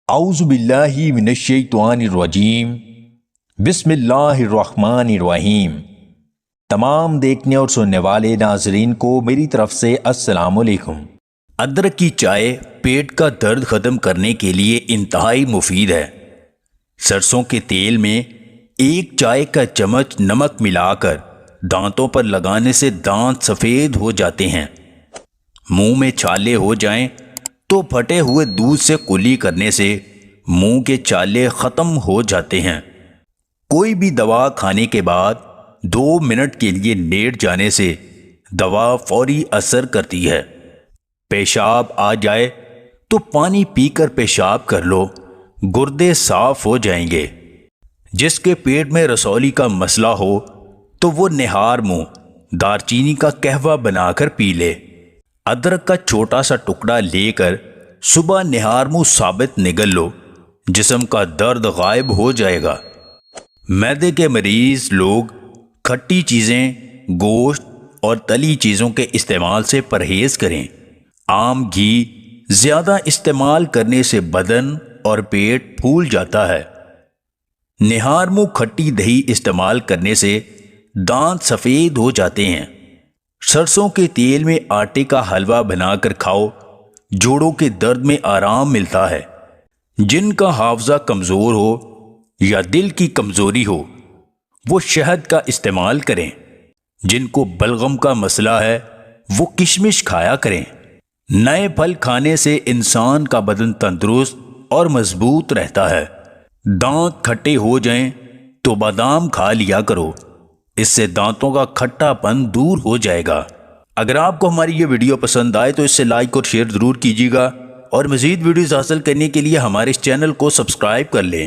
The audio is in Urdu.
اعوذ باللہ من الشیطان الرجیم بسم اللہ الرحمن الرحیم۔ تمام دیکھنے اور سننے والے ناظرین کو میری طرف سے السلام علیکم۔ ادرک کی چائے پیٹ کا درد ختم کرنے کے لیے انتہائی مفید ہے۔ سرسوں کے تیل میں ایک چائے کا چمچ نمک ملا کر دانتوں پر لگانے سے دانت سفید ہو جاتے ہیں۔ منہ میں چھالے ہو جائیں تو پھٹے ہوئے دودھ سے کلی کرنے سے منہ کے چھالے ختم ہو جاتے ہیں۔ کوئی بھی دوا کھانے کے بعد 2 منٹ کے لیے لیٹ جانے سے دوا فوری اثر کرتی ہے۔ پیشاب آ جائے تو پانی پی کر پیشاب کر لو، گردے صاف ہو جائیں گے۔ جس کے پیٹ میں رسولی کا مسئلہ ہو تو وہ نہار منہ دارچینی کا قہوہ بنا کر پی لے۔ ادرک کا چھوٹا سا ٹکڑا لے کر صبح نہار منہ ثابت نگل لو، جسم کا درد غائب ہو جائے گا۔ معدے کے مریض لوگ کھٹی چیزیں، گوشت اور تلی چیزوں کے استعمال سے پرہیز کریں۔ عام گھی زیادہ استعمال کرنے سے بدن اور پیٹ پھول جاتا ہے۔ نہار منہ کھٹی دہی استعمال کرنے سے دانت سفید ہو جاتے ہیں۔ سرسوں کے تیل میں آٹے کا حلوہ بنا کر کھاؤ، جوڑوں کے درد میں آرام ملتا ہے۔ جن کا حافظہ کمزور ہو یا دل کی کمزوری ہو وہ شہد کا استعمال کریں۔ جن کو بلغم کا مسئلہ ہے وہ کشمش کھایا کریں۔ نئے پھل کھانے سے انسان کا بدن تندرست اور مضبوط رہتا ہے۔ دانت کھٹے ہو جائیں تو بادام کھا لیا کرو، اس سے دانتوں کا کھٹا پن دور ہو جائے گا۔ اگر آپ کو ہماری یہ ویڈیو پسند آئے تو اس سے لائک اور شیئر ضرور کیجیے گا، اور مزید ویڈیوز حاصل کرنے کے لیے ہمارے اس چینل کو سبسکرائب کر لیں۔